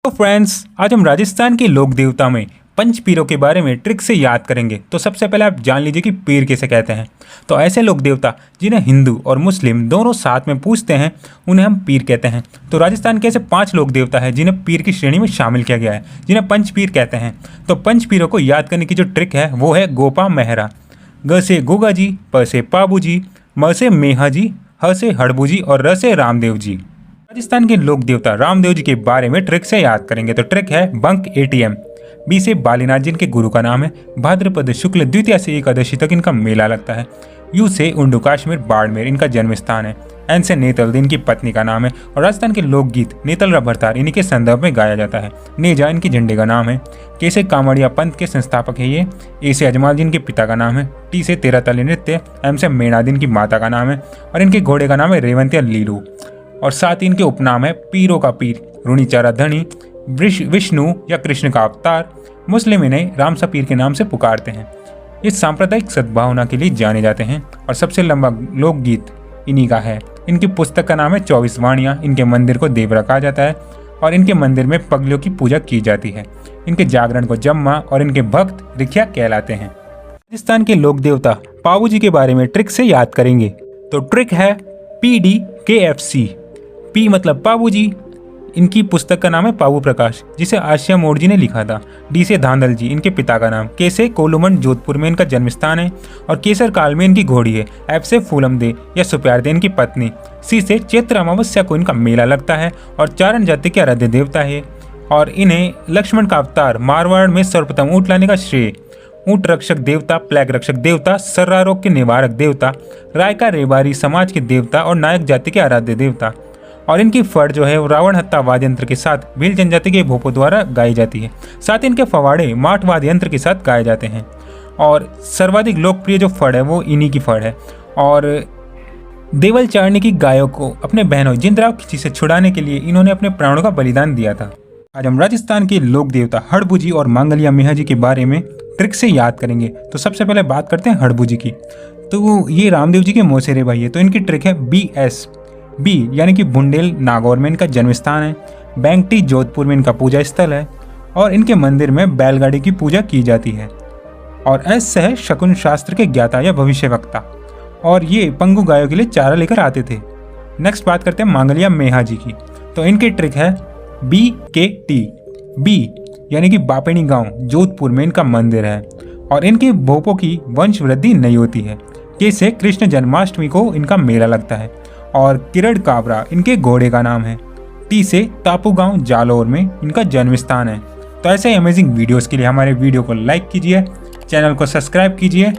तो फ्रेंड्स, आज हम राजस्थान के लोक देवता में पंच पीरों के बारे में ट्रिक से याद करेंगे। तो सबसे पहले आप जान लीजिए कि पीर किसे कहते हैं। तो ऐसे लोक देवता जिन्हें हिंदू और मुस्लिम दोनों साथ में पूजते हैं उन्हें हम पीर कहते हैं। तो राजस्थान के ऐसे 5 लोक देवता हैं जिन्हें पीर की श्रेणी में शामिल किया गया है, जिन्हें पंच पीर कहते हैं। तो पंच पीरों को याद करने की जो ट्रिक है वो है गोपा मेहरा। ग से गोगा जी, प से पाबू जी, म से मेहा जी, ह से हड़बू जी और र से रामदेव जी। राजस्थान के लोक देवता रामदेव जी के बारे में ट्रिक से याद करेंगे। तो ट्रिक है बंक एटीएम। बी से बालीनाथ जी इनके गुरु का नाम है। भाद्रपद शुक्ल द्वितीया से एकादशी तक इनका मेला लगता है। यू से उंडू काश्मीर बाड़मेर इनका जन्म स्थान है। एन से नेतल इनकी पत्नी का नाम है और राजस्थान के लोकगीत नेतल रभरतार इन्हीं के संदर्भ में गाया जाता है। नेजा इनके झंडे का नाम है। के से कांवड़िया पंथ के संस्थापक है ये। ए से अजमाल जी इनके पिता का नाम है। टी से तेरह तली नृत्य। एम से मेणादी इनकी माता का नाम है और इनके घोड़े का नाम है रेवंतिया लीलू। और साथ ही इनके उपनाम है पीरों का पीर, रुणीचारा धनी, विष्णु या कृष्ण का अवतार। मुस्लिम इन्हें रामसा पीर के नाम से पुकारते हैं। ये सांप्रदायिक सद्भावना के लिए जाने जाते हैं और सबसे लंबा लोकगीत इन्हीं का है। इनकी पुस्तक का नाम है 24 वाणियाँ। इनके मंदिर को देवरा कहा जाता है और इनके मंदिर में पगलियों की पूजा की जाती है। इनके जागरण को जम्मा और इनके भक्त रिखिया कहलाते हैं। राजस्थान के लोक देवता पाबू जी के बारे में ट्रिक से याद करेंगे। तो ट्रिक है PDKFC। पी मतलब पाबू जी, इनकी पुस्तक का नाम है पाबू प्रकाश जिसे आशिया मोड़ जी ने लिखा था। डी से धांधल जी इनके पिता का नाम। के से कोलुमन जोधपुर में इनका जन्म स्थान है और केसर काल में इनकी घोड़ी है। एफ से फूलम दे या सुप्यार दे इनकी पत्नी। सी से चैत्र अमावस्या को इनका मेला लगता है और चारण जाति के आराध्य देवता है और इन्हें लक्ष्मण का अवतार मारवाड़ में सर्वप्रथम ऊँट लाने का श्रेय। ऊँट रक्षक देवता, प्लेग रक्षक देवता, सर्रा रोग के निवारक देवता, रायका रेबारी समाज के देवता और नायक जाति के आराध्य देवता। और इनकी फड़ जो है वो रावण हत्ता वाद्य यंत्र के साथ भील जनजाति के भोपों द्वारा गाई जाती है। साथ ही इनके फवाड़े माठ वाद्य यंत्र के साथ गाए जाते हैं और सर्वाधिक लोकप्रिय जो फड़ है वो इन्हीं की फड़ है। और देवल चारणी की गायों को अपने बहनों जिंदराव खिची से छुड़ाने के लिए इन्होंने अपने प्राणों का बलिदान दिया था। आज हम राजस्थान के लोक देवता हड़बू जी और मांगलिया मेहा जी के बारे में ट्रिक से याद करेंगे। तो सबसे पहले बात करते हैं हड़बू जी की। तो ये रामदेव जी के मौसेरे भाई है। तो इनकी ट्रिक है बी यानी कि बुंडेल नागौर में इनका जन्म स्थान है। बैंकटी जोधपुर में इनका पूजा स्थल है और इनके मंदिर में बैलगाड़ी की पूजा की जाती है। और एस से है शकुन शास्त्र के ज्ञाता या भविष्यवक्ता और ये पंगु गायों के लिए चारा लेकर आते थे। नेक्स्ट बात करते हैं मांगलिया मेहा जी की। तो इनकी ट्रिक है BKT। बी यानी कि बापेणी गांव जोधपुर में इनका मंदिर है और इनके भोपों की वंश वृद्धि नहीं होती है। के से कृष्ण जन्माष्टमी को इनका मेला लगता है और किरण काबरा इनके घोड़े का नाम है। टी से टापू गांव जालौर में इनका जन्म स्थान है। तो ऐसे ही अमेजिंग वीडियोस के लिए हमारे वीडियो को लाइक कीजिए, चैनल को सब्सक्राइब कीजिए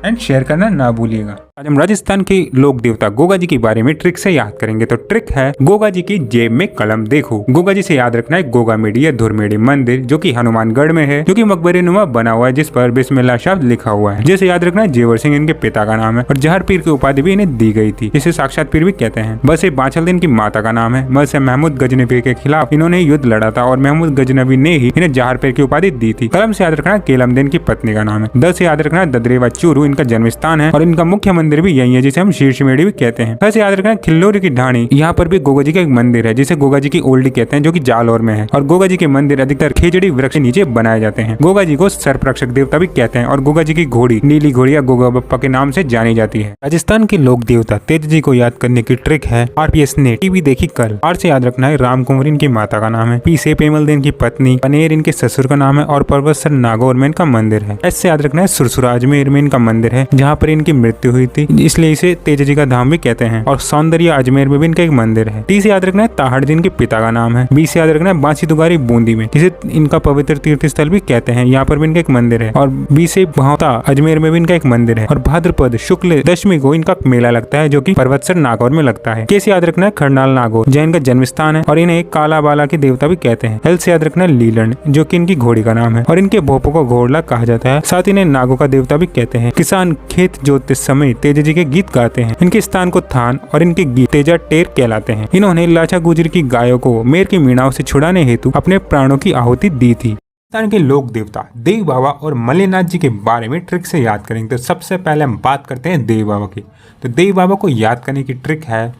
एंड शेयर करना ना भूलिएगा। आज हम राजस्थान के लोक देवता गोगा जी के बारे में ट्रिक से याद करेंगे। तो ट्रिक है गोगा जी की जेब में कलम देखो। गोगा जी से याद रखना है गोगामेडी या धुरमेडी मंदिर जो कि हनुमानगढ़ में है, जो कि मकबरे नुमा बना हुआ है जिस पर बिस्मिल्लाह शब्द लिखा हुआ है। जैसे याद रखना है जेवर सिंह इनके पिता का नाम है और जहर पीर की उपाधि भी इन्हें दी गई थी, इसे साक्षात पीर भी कहते हैं। ब से बाछल दिन की माता का नाम है। म से महमूद गजनबी के खिलाफ इन्होंने युद्ध लड़ा था और महमूद गजनबी ने ही इन्हें जहर पीर की उपाधि दी थी। कलम से याद रखना केलम दिन की पत्नी का नाम है। द से याद रखना ददरेवा चूरू इनका जन्म स्थान है और इनका मुख्य मंदिर भी यही है जिसे हम शीर्षमेड़ी भी कहते हैं। वैसे याद रखना खिल्लोरी की ढाणी, यहाँ पर भी गोगा जी का एक मंदिर है जिसे गोगा जी की ओल्डी कहते हैं जो कि जालौर में है। और गोगा जी के मंदिर अधिकतर खेजड़ी वृक्ष के नीचे बनाए जाते हैं। गोगा जी को सर्परक्षक देवता भी कहते हैं और गोगा जी की घोड़ी नीली घोड़ी या गोगा बप्पा के नाम से जानी जाती है। राजस्थान के लोक देवता तेज जी को याद करने की ट्रिक है RPS ने टीवी देखी कल। आर से याद रखना है राम कुंवर इनकी माता का नाम है। पी से पेमल देन की पत्नी, पनेर इनके ससुर का नाम है और पर्वतसर नागौर में इनका मंदिर है। एस से याद रखना है सुरसुरा अजमेर में इनका मंदिर है जहाँ पर इनकी मृत्यु हुई थी, इसलिए इसे तेज जी का धाम भी कहते हैं। और सौंदर्य अजमेर में भी इनका एक मंदिर है। टी से याद रखना है ताहड़ जी इनके पिता का नाम है। बी से याद रखना है बांसी दुगारी बूंदी में जिसे इनका पवित्र तीर्थ स्थल भी कहते हैं, यहाँ पर भी इनका एक मंदिर है। और बी से भावता अजमेर में भी इनका एक मंदिर है और भाद्रपद शुक्ल दशमी को इनका मेला लगता है जो कि पर्वतसर नागौर में लगता है। के से याद रखना है खरनाल नागौर जहाँ इनका जन्म स्थान है और इन्हें काला बाला के देवता भी कहते हैं। एल से याद रखना है लीलन जो कि इनकी घोड़ी का नाम है और इनके भोपों को घोड़ला कहा जाता है। साथ इन्हें नागों का देवता भी कहते हैं। किसान खेत जोतते समय तेज जी के गीत गाते हैं। इनके स्थान को थान और इनके गीत तेजा टेर कहलाते हैं। इन्होंने लाचा गुजर की गायों को मेर की मीणाओं से छुड़ाने हेतु अपने प्राणों की आहुति दी थी। राजस्थान के लोक देवता देव बाबा और मल्लेनाथ जी के बारे में ट्रिक से याद करेंगे। तो सबसे पहले हम बात करते हैं देव बाबा की। तो देव बाबा को याद करने की ट्रिक है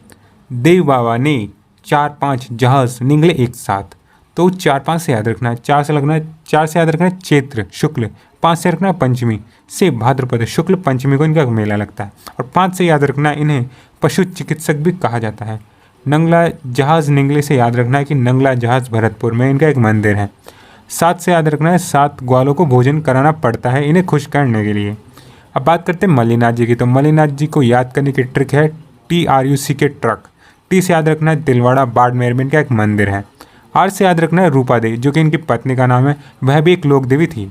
देव बाबा ने 4-5 जहाज निकले एक साथ। तो 4-5 से याद रखना है, 4 से याद रखना है चैत्र शुक्ल, 5 से रखना है पंचमी से भाद्रपद शुक्ल पंचमी को इनका मेला लगता है। और 5 से याद रखना है इन्हें पशु चिकित्सक भी कहा जाता है। नंगला जहाज निंगले से याद रखना है कि नंगला जहाज भरतपुर में इनका एक मंदिर है। 7 से याद रखना है 7 ग्वालों को भोजन कराना पड़ता है इन्हें खुश करने के लिए। अब बात करते हैं मल्लीनाथ जी की। तो मल्लीनाथ जी को याद करने की ट्रिक है TRUCK ट्रक। टी से याद रखना है तिलवाड़ा बाड़मेर में इनका एक मंदिर है। आर से याद रखना है रूपा देवी जो कि इनकी पत्नी का नाम है, वह भी एक लोक देवी थी।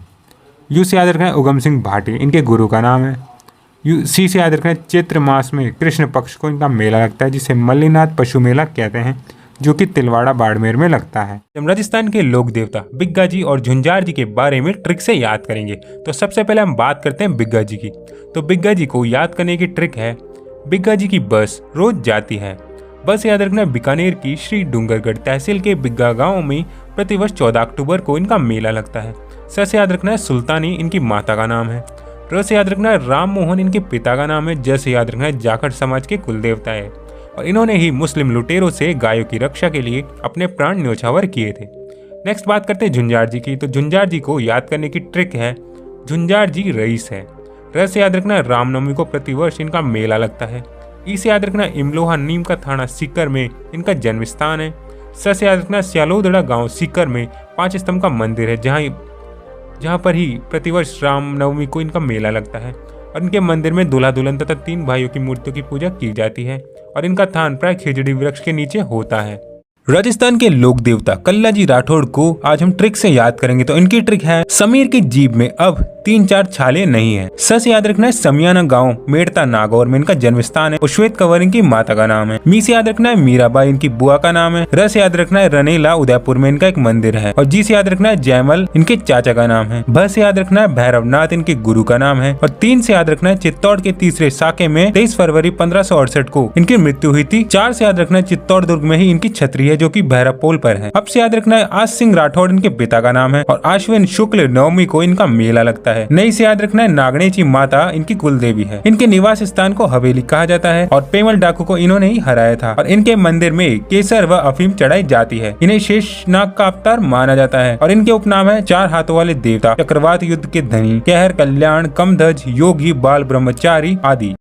यू से याद रखना है उगम सिंह भाटी, इनके गुरु का नाम है। सी से याद रखना है चैत्र मास में कृष्ण पक्ष को इनका मेला लगता है जिसे मल्लीनाथ पशु मेला कहते हैं, जो कि तिलवाड़ा बाड़मेर में लगता है। हम राजस्थान के लोक देवता बिग्गा जी और झुंझार जी के बारे में ट्रिक से याद करेंगे। तो सबसे पहले हम बात करते हैं बिग्गा जी की। तो बिग्गा जी को याद करने की ट्रिक है, बिग्गा जी की बस रोज जाती है। बस याद रखना है बीकानेर की श्री डूंगरगढ़ तहसील के बिग्गा गांव में प्रतिवर्ष 14 अक्टूबर को इनका मेला लगता है। स से याद रखना है सुल्तानी इनकी माता का नाम है। र से याद रखना है राम मोहन इनके पिता का नाम है। ज से याद रखना है जाखड़ समाज के कुल देवता है और इन्होंने ही मुस्लिम लुटेरों से गायों की रक्षा के लिए अपने प्राण न्योछावर किए थे। नेक्स्ट बात करते हैं झुंझार जी की। तो झुंझार जी को याद करने की ट्रिक है, झुंझार जी रईस है। र से याद रखना है रामनवमी को प्रतिवर्ष इनका मेला लगता है। ई से याद रखना है इमलोहा नीम का थाना सीकर में इनका जन्म स्थान है। स से याद रखना है स्यालोदड़ा गांव सीकर में 5 स्तंभ का मंदिर है जहां पर ही प्रतिवर्ष रामनवमी को इनका मेला लगता है और इनके मंदिर में दूल्हा दुल्हन तथा 3 भाइयों की मूर्तियों की पूजा की जाती है और इनका थान प्राय खिजड़ी वृक्ष के नीचे होता है। राजस्थान के लोक देवता कल्लाजी राठौड़ को आज हम ट्रिक से याद करेंगे। तो इनकी ट्रिक है, समीर की जीभ में अब 3-4 छाले नहीं है। स से याद रखना है समियाना गांव मेड़ता नागौर में इनका जन्म स्थान है और श्वेत कंवर इनकी माता का नाम है। मी से याद रखना है मीराबाई इनकी बुआ का नाम है। र से याद रखना है रनेला उदयपुर में इनका एक मंदिर है और जी से याद रखना है जयमल इनके चाचा का नाम है। भ से याद रखना है भैरवनाथ इनके गुरु का नाम है और 3 से याद रखना है चित्तौड़ के तीसरे साके में 23 फरवरी 1568 को इनकी मृत्यु हुई थी। 4 से याद रखना है चित्तौड़ दुर्ग में ही इनकी छतरी है जो की भैरवपोल पर है। अब से याद रखना है आज सिंह राठौड़ इनके पिता का नाम है और आश्विन शुक्ल नवमी को इनका मेला लगता है। नई से याद रखना है नागणेची माता इनकी कुल देवी है। इनके निवास स्थान को हवेली कहा जाता है और पेमल डाकू को इन्होंने ही हराया था और इनके मंदिर में केसर व अफीम चढ़ाई जाती है। इन्हें शेषनाग का अवतार माना जाता है और इनके उपनाम है 4 हाथों वाले देवता, चक्रवात युद्ध के धनी, कहर कल्याण, कमधज, योगी, बाल ब्रह्मचारी आदि।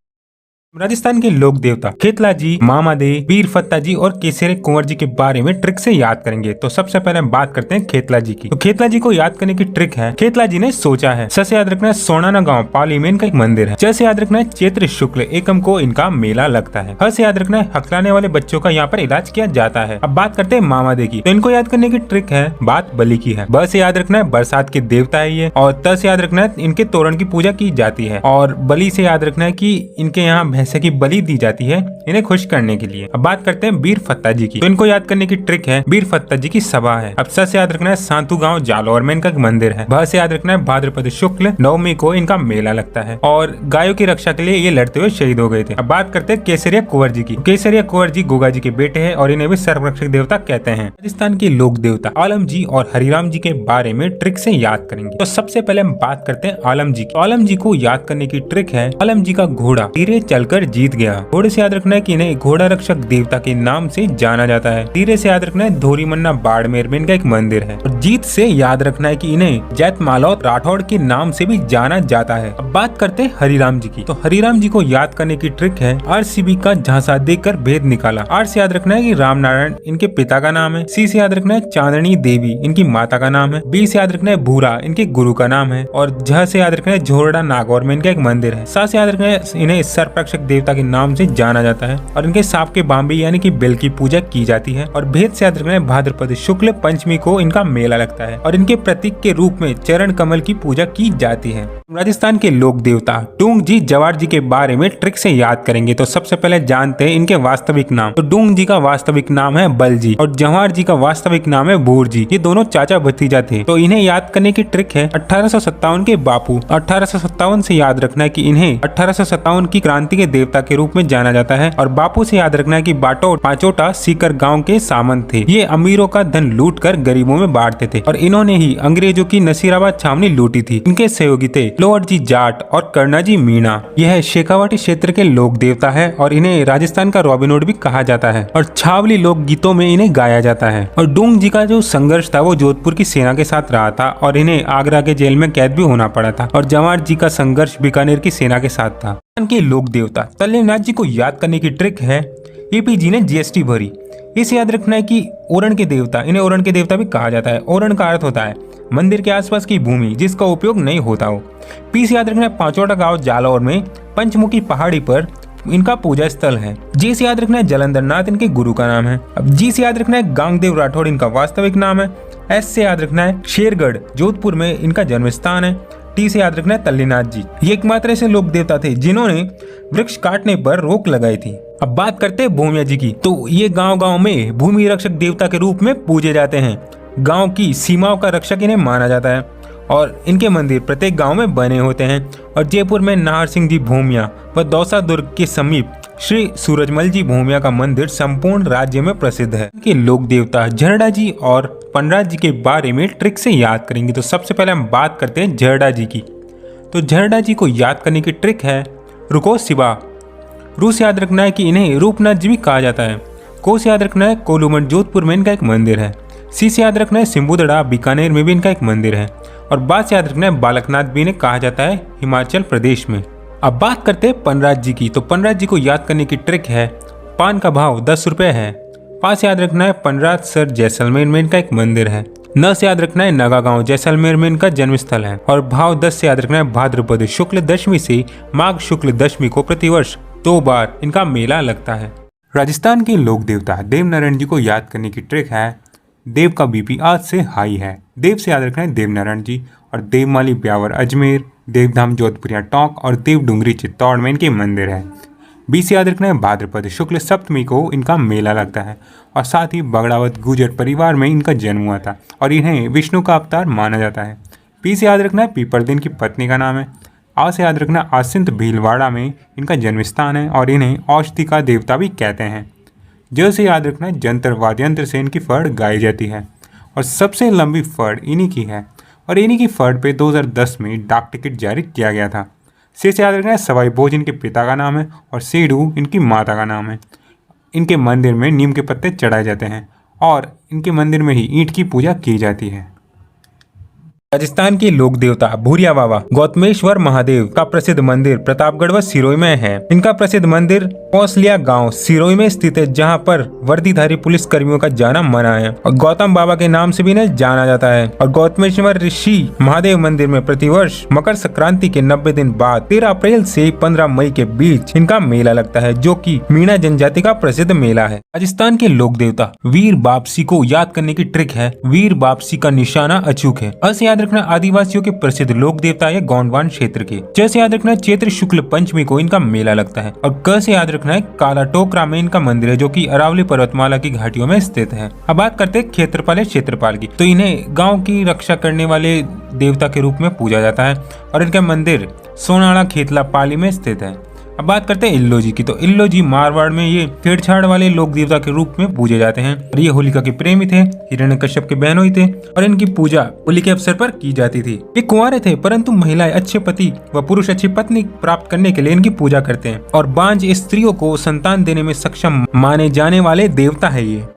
राजस्थान के लोक देवता खेतला जी, मामा दे, वीर फत्ता जी और केसरे कुंवर जी के बारे में ट्रिक से याद करेंगे। तो सबसे पहले हम बात करते हैं खेतला जी की। तो खेतला जी को याद करने की ट्रिक है, खेतला जी ने सोचा है। स से याद रखना है सोनाना गांव पाली में इनका एक मंदिर है। च से याद रखना है चैत्र शुक्ल एकम को इनका मेला लगता है। ह से याद रखना है हकलाने वाले बच्चों का यहाँ पर इलाज किया जाता है। अब बात करते हैं मामा दे की। तो इनको याद करने की ट्रिक है, बात बलि की है। ब से याद रखना है बरसात के देवता है ये और त से याद रखना है इनके तोरण की पूजा की जाती है और बलि से याद रखना है कि इनके यहाँ भैंसे की बलि दी जाती है इन्हें खुश करने के लिए। अब बात करते हैं बीर फत्ता जी की। तो इनको याद करने की ट्रिक है, बीर फत्ता जी की सभा है। अब स से याद रखना है सांतू गांव जालौर में इनका मंदिर है। भ से याद रखना है भाद्रपद शुक्ल नवमी को इनका मेला लगता है और गायों की रक्षा के लिए ये लड़ते हुए शहीद हो गए थे। अब बात करते हैं केसरिया कुंवर जी की। केसरिया कुंवर जी गोगा जी के बेटे हैं और इन्हें भी सर्वरक्षक देवता कहते हैं। राजस्थान के लोक देवता आलम जी और हरिराम जी के बारे में ट्रिक से याद करेंगे। तो सबसे पहले हम बात करते हैं आलम जी की। आलम जी को याद करने की ट्रिक है, आलम जी का घोड़ा धीरे चलकर जीत गया। घोड़े से याद रखना है कि इन्हें घोड़ा रक्षक देवता के नाम से जाना जाता है। धीरे से याद रखना है धोरी मन्ना बाड़मेर में इनका एक मंदिर है और जीत से याद रखना है कि इन्हें जैत मालौत राठौड़ के नाम से भी जाना जाता है। अब बात करते हैं हरिराम जी की। तो हरिराम जी को याद करने की ट्रिक है, RCB का झांसा देकर भेद निकाला। आर से याद रखना है कि राम नारायण इनके पिता का नाम है। सी से याद रखना है चांदनी देवी इनकी माता का नाम है। बी से याद रखना है भूरा इनके गुरु का नाम है और झ से याद रखना है झोरड़ा नागौर में इनका एक मंदिर है। सा से याद रखना है इन्हें सर्परक्षक देवता के नाम से जाना जाता है और इनके सांप के बांबे यानी कि बेल की पूजा की जाती है। और भेद से याद रखना है भाद्रपद शुक्ल पंचमी को इनका मेला लगता है और इनके प्रतीक के रूप में चरण कमल की पूजा की जाती है। राजस्थान के लोक देवता डूंग जी जवार जी के बारे में ट्रिक से याद करेंगे। तो सबसे पहले जानते हैं इनके वास्तविक नाम। तो डूंग जी का वास्तविक नाम है बल जी और जवार जी का वास्तविक नाम है भूर जी। ये दोनों चाचा भतीजा थे। तो इन्हें याद करने की ट्रिक है 1857 के बापू। 1857 से याद रखना है कि इन्हें 1857 की क्रांति के देवता के रूप में जाना जाता है। और बापू से याद रखना है कि बाटो पाचोटा सीकर गांव के सामंत थे। ये अमीरों का धन लूट कर गरीबों में बांटते थे और इन्होंने ही अंग्रेजों की नसीराबाद छावनी लूटी थी। इनके सहयोगी थे लोअर जी जाट और कर्णाजी मीणा। यह शेखावाटी क्षेत्र के लोक देवता है और इन्हें राजस्थान का रॉबिनहुड भी कहा जाता है और छावली लोक गीतों में इन्हें गाया जाता है। और डूंग जी का जो संघर्ष था वो जोधपुर की सेना के साथ रहा था और इन्हें आगरा के जेल में कैद भी होना पड़ा था। और जवाहर जी का संघर्ष बीकानेर की सेना के साथ था। के लोक देवता तल्लीनाथ जी को याद करने की ट्रिक है, एपी जी ने जीएसटी भरी। इसे याद रखना है कि ओरण के देवता, इन्हें ओरण के देवता भी कहा जाता है। ओरण का अर्थ होता है मंदिर के आसपास की भूमि जिसका उपयोग नहीं होता हो। पी से याद रखना है पांचोटा गांव जालौर में पंचमुखी पहाड़ी पर इनका पूजा स्थल है। जी से याद रखना है जलंधर नाथ इनके गुरु का नाम है। अब जी से याद रखना है गांगदेव राठौड़ इनका वास्तविक नाम है। एस से याद रखना है शेरगढ़ जोधपुर में इनका जन्म स्थान है। टी से याद रखना है तल्लीनाथ जी, ये एकमात्र ऐसे लोक देवता थे जिन्होंने वृक्ष काटने पर रोक लगाई थी। अब बात करते हैं भूमिया जी की, तो ये गांव-गांव में भूमि रक्षक देवता के रूप में पूजे जाते हैं। गांव की सीमाओं का रक्षक इन्हें माना जाता है और इनके मंदिर प्रत्येक गांव में बने होते हैं। और जयपुर में नाहर सिंह जी भूमिया व दौसा दुर्ग के समीप श्री सूरजमल जी भूमिया का मंदिर संपूर्ण राज्य में प्रसिद्ध है। इनके लोक देवता झरडा जी और पनराज जी के बारे में ट्रिक से याद करेंगे। तो सबसे पहले हम बात करते हैं झरडा जी की। तो झरडा जी को याद करने की ट्रिक है रुको शिवा। रू से याद रखना है कि इन्हें रूपनाथ जी भी कहा जाता है। को से याद रखना है कोलूमठ जोधपुर में इनका एक मंदिर है। सी से याद रखना है सिंबुदड़ा बीकानेर में भी इनका एक मंदिर है। और बा से याद रखना है बालकनाथ भी इन्हें कहा जाता है हिमाचल प्रदेश में। अब बात करते हैं पनराज जी की। तो पनराज जी को याद करने की ट्रिक है पान का भाव 10 रुपए है। पा से याद रखना है पनराज सर जैसलमेर में इनका एक मंदिर है। न से याद रखना है नगागांव जैसलमेर में इनका जन्म स्थल है। और भाव 10 से याद रखना है भाद्रपद शुक्ल दशमी से माघ शुक्ल दशमी को प्रतिवर्ष 2 बार इनका मेला लगता है। राजस्थान के लोक देवता देवनारायण जी को याद करने की ट्रिक है देव का बीपी आज से हाई है। देव से याद रखना है देवनारायण जी। और देवमाली ब्यावर अजमेर, देवधाम जोधपुरिया टोंक और देव डूंगरी चित्तौड़ में इनके मंदिर है। बी से याद रखना है भाद्रपद शुक्ल सप्तमी को इनका मेला लगता है। और साथ ही बगड़ावत गुर्जर परिवार में इनका जन्म हुआ था और इन्हें विष्णु का अवतार माना जाता है। पी से याद रखना है पीपरदिन की पत्नी का नाम है। आ से याद रखना आसिंत भीलवाड़ा में इनका जन्म स्थान है और इन्हें औषधि का देवता भी कहते हैं। ज से याद रखना है जंतर वाद्यंत्र से इनकी फड़ गाई जाती है और सबसे लंबी फड़ इन्हीं की है और इन्हीं की फड़ पे 2010 में डाक टिकट जारी किया गया था। से याद रखना है सवाई भोज इनके पिता का नाम है और सेडू इनकी माता का नाम है। इनके मंदिर में नीम के पत्ते चढ़ाए जाते हैं और इनके मंदिर में ही ईंट की पूजा की जाती है। राजस्थान के लोक देवता भूरिया बाबा गौतमेश्वर महादेव का प्रसिद्ध मंदिर प्रतापगढ़ व सिरोही में है। इनका प्रसिद्ध मंदिर पौसलिया गांव सिरोही में स्थित है जहां पर वर्दीधारी पुलिस कर्मियों का जाना मना है और गौतम बाबा के नाम से भी इन्हें जाना जाता है। और गौतमेश्वर ऋषि महादेव मंदिर में प्रतिवर्ष मकर संक्रांति के 90 दिन बाद 13 अप्रैल से 15 मई के बीच इनका मेला लगता है जो कि मीणा जनजाति का प्रसिद्ध मेला है। राजस्थान के लोक देवता वीर बापसी को याद करने की ट्रिक है वीर बापसी का निशाना अचूक है। असे याद रखना आदिवासियों के प्रसिद्ध लोक देवता है गोंडवान क्षेत्र के। च से याद रखना चैत्र शुक्ल पंचमी को इनका मेला लगता है। और क से याद रखना है काला टोकरा में इनका मंदिर है जो कि अरावली पर्वतमाला की घाटियों में स्थित है। अब बात करते हैं क्षेत्रपाल या क्षेत्रपाल की। तो इन्हें गांव की रक्षा करने वाले देवता के रूप में पूजा जाता है और इनका मंदिर सोनाड़ा खेतला पाली में स्थित है। अब बात करते हैं इल्लो जी की। तो इल्लो जी मारवाड़ में ये छेड़छाड़ वाले लोक देवता के रूप में पूजे जाते हैं और ये होलिका के प्रेमी थे, हिरण्यकश्यप के बहनोई थे और इनकी पूजा होली के अवसर पर की जाती थी। ये कुंवारे थे परंतु महिलाएं अच्छे पति व पुरुष अच्छी पत्नी प्राप्त करने के लिए इनकी पूजा करते हैं और बांझ स्त्रियों को संतान देने में सक्षम माने जाने वाले देवता है ये।